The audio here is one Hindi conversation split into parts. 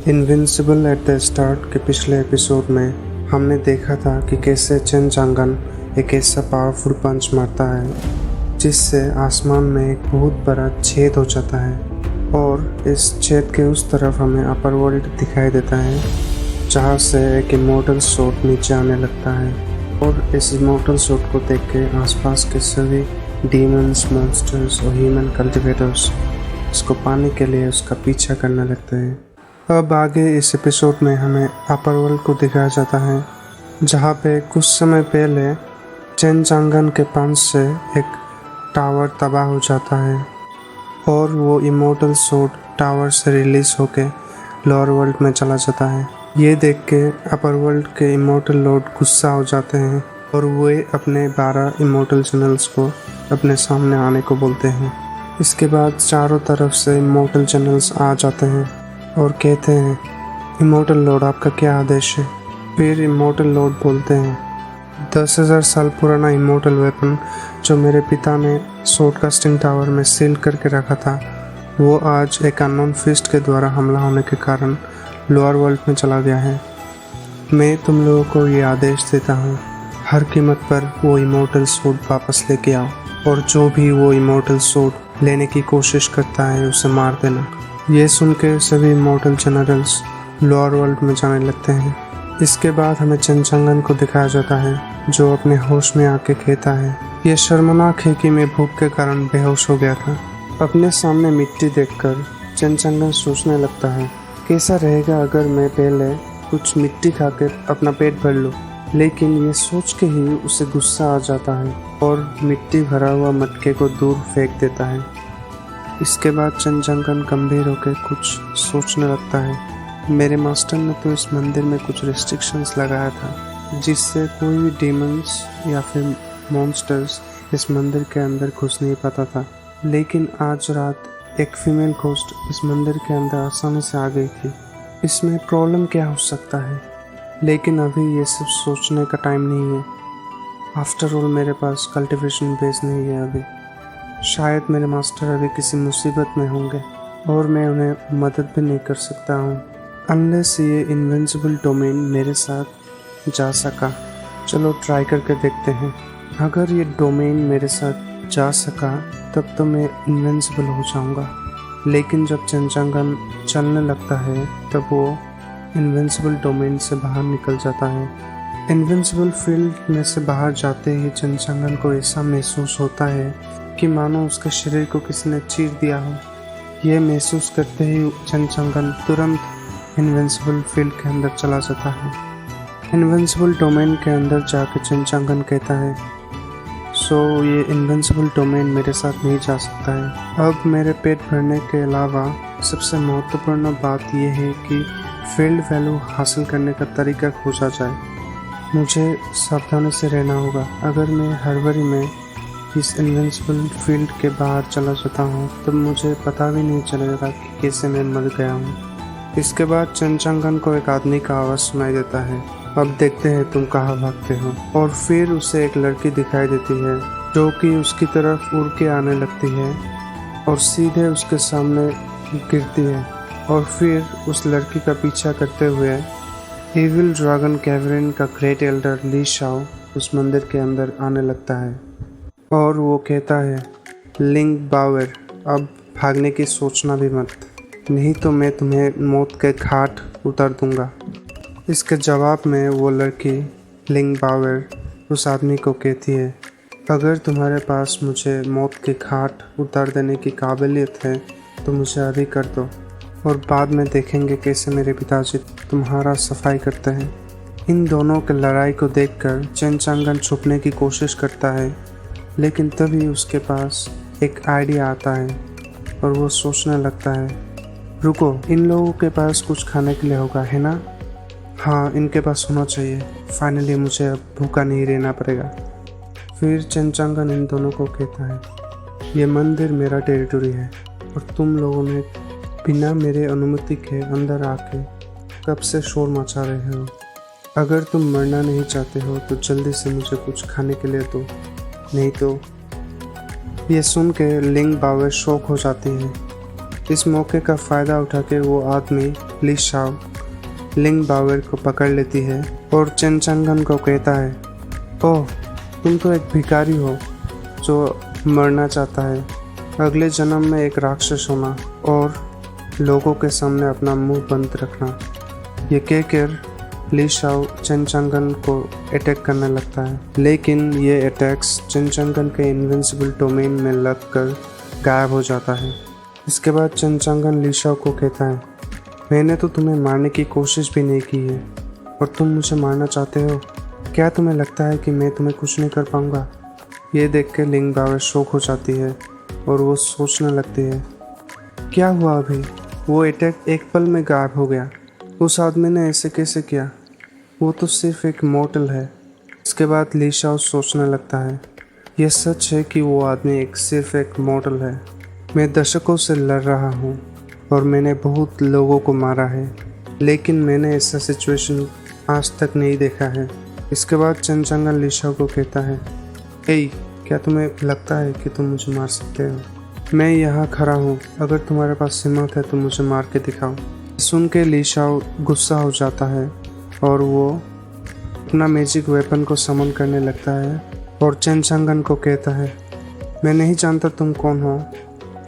इनविंसिबल एट द स्टार्ट के पिछले एपिसोड में हमने देखा था कि कैसे चेन चांगन एक ऐसा पावरफुल पंच मारता है जिससे आसमान में एक बहुत बड़ा छेद हो जाता है और इस छेद के उस तरफ हमें अपर वर्ल्ड दिखाई देता है जहाँ से एक इमोर्टल सोर्ड नीचे आने लगता है। और इस इमोर्टल सोर्ड को देख के आसपास के सभी डीमंस, मॉन्स्टर्स और ह्यूमन कल्टिवेटर्स इसको पाने के लिए उसका पीछा करने लगते हैं। अब आगे इस एपिसोड में हमें अपर वर्ल्ड को दिखाया जाता है जहाँ पे कुछ समय पहले चेन चांगन के पंच से एक टावर तबाह हो जाता है और वो इमोर्टल सोर्ड टावर से रिलीज होके लोअर वर्ल्ड में चला जाता है। ये देख के अपर वर्ल्ड के इमोर्टल लॉर्ड गुस्सा हो जाते हैं और वे अपने 12 इमोर्टल चैनल्स को अपने सामने आने को बोलते हैं। इसके बाद चारों तरफ से इमोर्टल चैनल्स आ जाते हैं और कहते हैं, इमोर्टल लॉर्ड आपका क्या आदेश है। फिर इमोर्टल लॉर्ड बोलते हैं, 10,000 साल पुराना इमोर्टल वेपन जो मेरे पिता ने स्वॉर्डकास्टिंग टावर में सील करके रखा था वो आज एक अननोन फिस्ट के द्वारा हमला होने के कारण लोअर वर्ल्ड में चला गया है। मैं तुम लोगों को ये आदेश देता हूँ, हर कीमत पर वो इमोर्टल सोर्ड वापस लेके आओ और जो भी वो इमोर्टल सोर्ड लेने की कोशिश करता है उसे मार देना। ये सुन के सभी इमोर्टल जनरल्स लोअर वर्ल्ड में जाने लगते हैं। इसके बाद हमें चेन चांगन को दिखाया जाता है जो अपने होश में आके कहता है, ये शर्मनाक है कि मैं भूख के कारण बेहोश हो गया था। अपने सामने मिट्टी देखकर चेन चांगन सोचने लगता है, कैसा रहेगा अगर मैं पहले कुछ मिट्टी खाकर अपना पेट भर लूँ। लेकिन ये सोच के ही उसे गुस्सा आ जाता है और मिट्टी भरा हुआ मटके को दूर फेंक देता है। इसके बाद चेन चांगन गंभीर होकर कुछ सोचने लगता है, मेरे मास्टर ने तो इस मंदिर में कुछ रिस्ट्रिक्शंस लगाया था जिससे कोई भी डीमंस या फिर मॉन्स्टर्स इस मंदिर के अंदर घुस नहीं पाता था। लेकिन आज रात एक फीमेल घोस्ट इस मंदिर के अंदर आसानी से आ गई थी। इसमें प्रॉब्लम क्या हो सकता है? लेकिन अभी ये सब सोचने का टाइम नहीं है। आफ्टर ऑल मेरे पास कल्टीवेशन बेस नहीं है अभी। शायद मेरे मास्टर अभी किसी मुसीबत में होंगे और मैं उन्हें मदद भी नहीं कर सकता हूँ अनलेस ये इनविंसिबल डोमेन मेरे साथ जा सका। चलो ट्राई करके देखते हैं। अगर ये डोमेन मेरे साथ जा सका तब तो मैं इनविंसिबल हो जाऊँगा। लेकिन जब चेन चांगन चलने लगता है तब वो इनविंसिबल डोमेन से बाहर निकल जाता है। इनविंसिबल फील्ड में से बाहर जाते ही चेन चांगन को ऐसा महसूस होता है कि मानो उसके शरीर को किसी ने चीर दिया हो। यह महसूस करते ही चेन चांगन तुरंत इनविंसिबल फील्ड के अंदर चला जाता है। इनविंसिबल डोमेन के अंदर जाकर चेन चांगन कहता है, सो ये इनविंसिबल डोमेन मेरे साथ नहीं जा सकता है। अब मेरे पेट भरने के अलावा सबसे महत्वपूर्ण बात यह है कि फील्ड वैल्यू हासिल करने का तरीका खोजा जाए। मुझे सावधानी से रहना होगा। अगर मैं हड़बड़ी में इस इनविंसिबल फील्ड के बाहर चला जाता हूँ तब मुझे पता भी नहीं चलेगा कि कैसे मैं मर गया हूँ। इसके बाद चेन चांगन को एक आदमी का आवाज़ सुनाई देता है, अब देखते हैं तुम कहाँ भागते हो। और फिर उसे एक लड़की दिखाई देती है जो कि उसकी तरफ उड़ के आने लगती है और सीधे उसके सामने गिरती है। और फिर उस लड़की का पीछा करते हुए इविल ड्रैगन कैवरिन का ग्रेट एल्डर ली शाओ उस मंदिर के अंदर आने लगता है और वो कहता है, लिंग बावर, अब भागने की सोचना भी मत, नहीं तो मैं तुम्हें मौत के घाट उतार दूंगा। इसके जवाब में वो लड़की लिंग बावर उस आदमी को कहती है, अगर तुम्हारे पास मुझे मौत के घाट उतार देने की काबिलियत है तो मुझे अभी कर दो और बाद में देखेंगे कैसे मेरे पिताजी तुम्हारा सफाई करते हैं। इन दोनों के लड़ाई को देखकर चेन चांगन छुपने की कोशिश करता है, लेकिन तभी उसके पास एक आइडिया आता है और वो सोचने लगता है, रुको, इन लोगों के पास कुछ खाने के लिए होगा, है ना? हाँ, इनके पास होना चाहिए। फाइनली मुझे अब भूखा नहीं रहना पड़ेगा। फिर चेन चांगन इन दोनों को कहता है, ये मंदिर मेरा टेरिटरी है और तुम लोगों ने बिना मेरे अनुमति के अंदर आके कब से शोर मचा रहे हो। अगर तुम मरना नहीं चाहते हो तो जल्दी से मुझे कुछ खाने के लिए दो, नहीं तो। ये सुन के लिंग बावर शौक हो जाती है इस मौके का फ़ायदा उठा के वो आदमी ली शाओ लिंग बावर को पकड़ लेती है और चेन चांगन को कहता है, ओह तुम तो एक भिखारी हो जो मरना चाहता है, अगले जन्म में एक राक्षस होना और लोगों के सामने अपना मुंह बंद रखना। ये कहकर ली शाओ चेन चांगन को अटैक करने लगता है, लेकिन ये अटैक्स चेन चांगन के इनविंसिबल डोमेन में लगकर गायब हो जाता है। इसके बाद चेन चांगन ली शाओ को कहता है, मैंने तो तुम्हें मारने की कोशिश भी नहीं की है और तुम मुझे मारना चाहते हो। क्या तुम्हें लगता है कि मैं तुम्हें कुछ नहीं कर पाऊंगा? ये देख के लिंग बावर शॉक हो जाती है और वो सोचने लगती है, क्या हुआ अभी? वो अटैक एक पल में गायब हो गया। उस आदमी ने ऐसे कैसे किया? वो तो सिर्फ एक मॉर्टल है। इसके बाद ली शाओ सोचने लगता है, यह सच है कि वो आदमी सिर्फ एक मॉर्टल है। मैं दशकों से लड़ रहा हूँ और मैंने बहुत लोगों को मारा है, लेकिन मैंने ऐसा सिचुएशन आज तक नहीं देखा है। इसके बाद चेन चांगन ली शाओ को कहता है, ए क्या तुम्हें लगता है कि तुम मुझे मार सकते हो? मैं यहाँ खड़ा हूँ, अगर तुम्हारे पास हिम्मत है तो मुझे मार के दिखाओ। सुन के ली शाओ गुस्सा हो जाता है और वो अपना मैजिक वेपन को समन करने लगता है और चेन चांगन को कहता है, मैं नहीं जानता तुम कौन हो,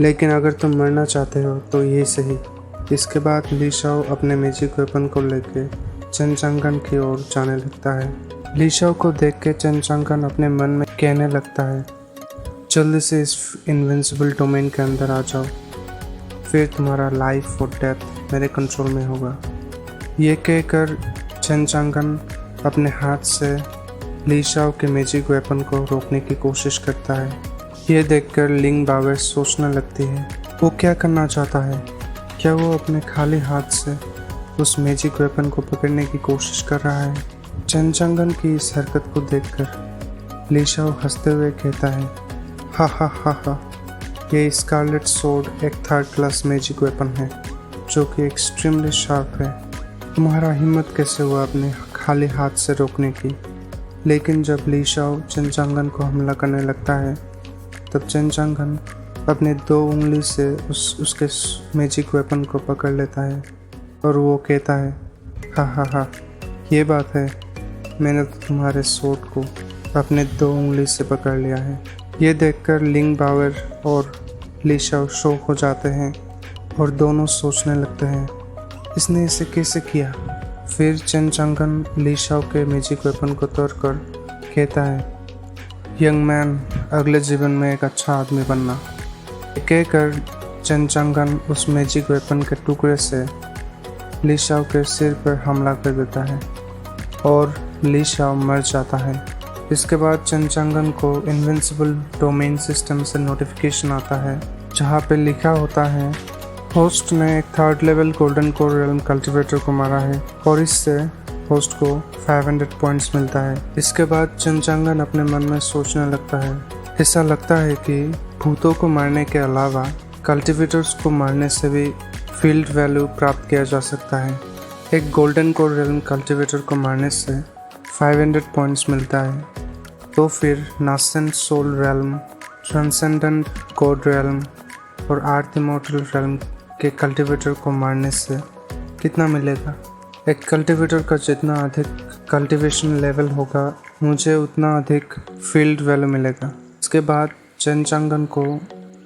लेकिन अगर तुम मरना चाहते हो तो यही सही। इसके बाद ली शाओ अपने मैजिक वेपन को लेकर चेन चांगन की ओर जाने लगता है। ली शाओ को देख के चेन चांगन अपने मन में कहने लगता है, जल्दी से इस इनविंसिबल डोमेन के अंदर आ जाओ, फिर तुम्हारा लाइफ और डेथ मेरे कंट्रोल में होगा। ये कहकर चेन चांगन अपने हाथ से ली शाओ के मैजिक वेपन को रोकने की कोशिश करता है। ये देखकर लिंग बावर सोचने लगती है, वो क्या करना चाहता है? क्या वो अपने खाली हाथ से उस मैजिक वेपन को पकड़ने की कोशिश कर रहा है? चेन चांगन की इस हरकत को देखकर ली शाओ हंसते हुए कहता है, हा हा हा हा, ये स्कारलेट सोर्ड एक थर्ड क्लास मैजिक वेपन है जो कि एक्सट्रीमली शार्प है। तुम्हारा हिम्मत कैसे हुआ अपने खाली हाथ से रोकने की? लेकिन जब ली शाओ चेन चांगन को हमला करने लगता है तब चेन चांगन अपने 2 उंगली से उसके मैजिक वेपन को पकड़ लेता है और वो कहता है, हा हा हा, ये बात है, मैंने तो तुम्हारे सोर्ड को अपने 2 उंगली से पकड़ लिया है। ये देखकर लिंग बावर और ली शाओ शॉक हो जाते हैं और दोनों सोचने लगते हैं, इसने इसे कैसे किया? फिर चेन चांगन ली शाओ के मैजिक वेपन को तोड़कर कहता है, यंग मैन, अगले जीवन में एक अच्छा आदमी बनना। कहकर चेन चांगन उस मैजिक वेपन के टुकड़े से ली शाओ के सिर पर हमला कर देता है और ली शाओ मर जाता है। इसके बाद चेन चांगन को इनविंसिबल डोमेन सिस्टम से नोटिफिकेशन आता है जहाँ पे लिखा होता है, होस्ट ने एक 3rd level golden core realm cultivator को मारा है और इससे होस्ट को 500 पॉइंट्स मिलता है। इसके बाद चेन चांगन अपने मन में सोचने लगता है, ऐसा लगता है कि भूतों को मारने के अलावा कल्टिवेटर्स को मारने से भी फील्ड वैल्यू प्राप्त किया जा सकता है। एक गोल्डन कोर रेल्म कल्टिवेटर को मारने से 500 पॉइंट्स मिलता है, तो फिर nascent soul realm, transcendent god realm और आर्थ इमॉर्टल रेल्म के कल्टिवेटर को मारने से कितना मिलेगा? एक कल्टिवेटर का जितना अधिक कल्टिवेशन लेवल होगा मुझे उतना अधिक फील्ड वैल्यू मिलेगा। इसके बाद चेन चांगन को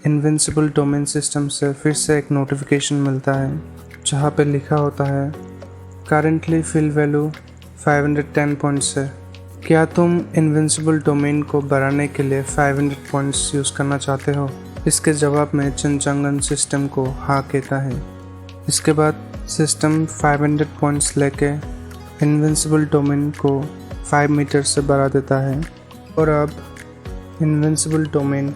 इनविंसिबल डोमेन सिस्टम से फिर से एक नोटिफिकेशन मिलता है जहाँ पे लिखा होता है, करेंटली फील्ड वैल्यू 510 पॉइंट्स है। क्या तुम इनविंसिबल डोमेन को बढ़ाने के लिए 500 पॉइंट्स यूज़ करना चाहते हो? इसके जवाब में चेन चांगन सिस्टम को हाँ कहता है। इसके बाद सिस्टम 500 पॉइंट्स लेके इनविंसिबल डोमेन को 5 मीटर से बढ़ा देता है और अब इनविंसिबल डोमेन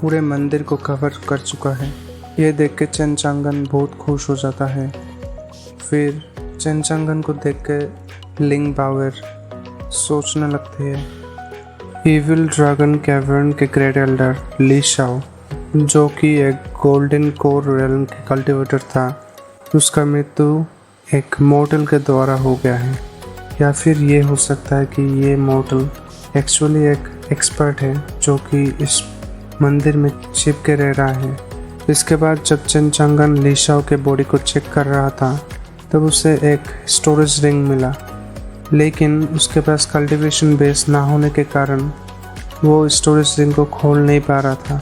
पूरे मंदिर को कवर कर चुका है। ये देख के चेन चांगन बहुत खुश हो जाता है। फिर चेन चांगन को देख के लिंग बावर सोचने लगती है, इविल ड्रैगन कैवर्न के ग्रेट एल्डर ली शाओ, जो कि एक गोल्डन कोर रेल्म के कल्टिवेटर था, उसका मृत्यु एक मॉर्टल के द्वारा हो गया है। या फिर ये हो सकता है कि ये मॉर्टल एक्चुअली एक एक्सपर्ट है जो कि इस मंदिर में छिप के रह रहा है। इसके बाद जब चेन चांगन ली शाओ के बॉडी को चेक कर रहा था तब उसे एक स्टोरेज रिंग मिला, लेकिन उसके पास कल्टीवेशन बेस ना होने के कारण वो स्टोरेज रिंग को खोल नहीं पा रहा था।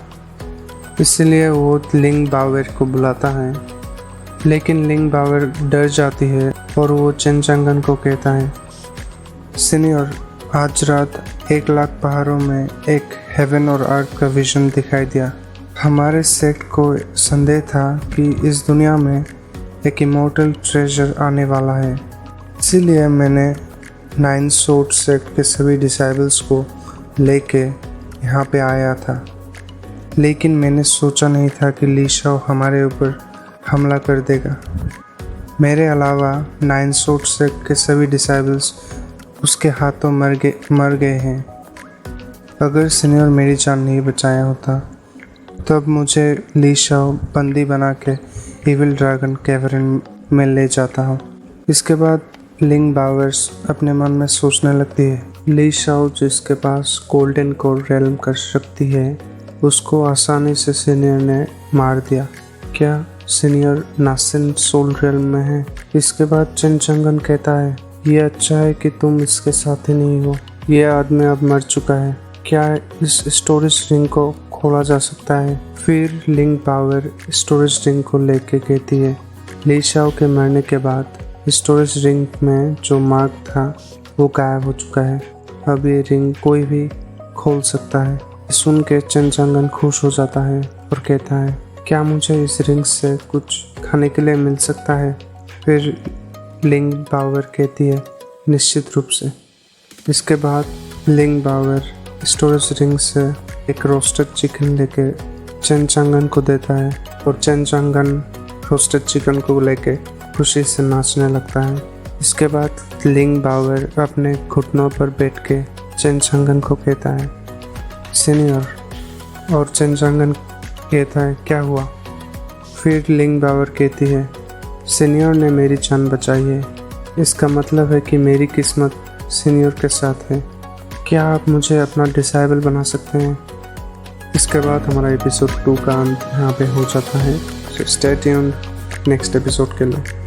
इसलिए वो लिंग बाओवेर को बुलाता है, लेकिन लिंग बाओवेर डर जाती है और वो चेन चांगन को कहता है, सीनियर, आज रात 1,00,000 पहाड़ों में एक हेवन और अर्थ का विजन दिखाई दिया। हमारे सेक्ट को संदेह था कि इस दुनिया में एक इमोर्टल ट्रेजर आने वाला है। इसीलिए मैंने 9 सोर्ड सेक्ट के सभी डिसाइबल्स को लेके यहाँ पे आया था, लेकिन मैंने सोचा नहीं था कि ली शाओ हमारे ऊपर हमला कर देगा। मेरे अलावा 9 सोर्ड सेक्ट के सभी डिसाइबल्स उसके हाथों मर गए हैं। अगर सीनियर मेरी जान नहीं बचाया होता तब मुझे ली शाओ बंदी बना के इविल ड्रैगन कैवर्न में ले जाता हूँ। इसके बाद लिंग बाओवेर्स अपने मन में सोचने लगती है, ली शाओ जिसके पास गोल्डन कोर रेल्म का शक्ति है, उसको आसानी से सीनियर ने मार दिया। क्या सीनियर नासिन सोल रेल्म में है? इसके बाद चेन चांगन कहता है, ये अच्छा है कि तुम इसके साथ ही नहीं हो, ये आदमी अब मर चुका है। क्या इस स्टोरेज रिंग को खोला जा सकता है? फिर लिंग बाओवेर स्टोरेज रिंग को लेके कहती है, ली शाओ के मरने के बाद स्टोरेज रिंग में जो मार्क था वो गायब हो चुका है। अब ये रिंग कोई भी खोल सकता है। सुन के चेन चांगन खुश हो जाता है और कहता है, क्या मुझे इस रिंग से कुछ खाने के लिए मिल सकता है? फिर लिंग बाओवेर कहती है, निश्चित रूप से। इसके बाद लिंग बाओवेर स्टोरेज रिंग से एक रोस्टेड चिकन लेके चेन चांगन को देता है और चेन चांगन रोस्टेड चिकन को लेके खुशी से नाचने लगता है। इसके बाद लिंग बाओवेर अपने घुटनों पर बैठ के चेन चांगन को कहता है, सीनियर, और चेन चांगन कहता है, क्या हुआ? फिर लिंग बाओवेर कहती है, सीनियर ने मेरी जान बचाई है, इसका मतलब है कि मेरी किस्मत सीनियर के साथ है। क्या आप मुझे अपना डिसाइबल बना सकते हैं? इसके बाद हमारा एपिसोड 2 का अंत यहाँ पे हो जाता है। स्टे ट्यून्ड नेक्स्ट एपिसोड के लिए।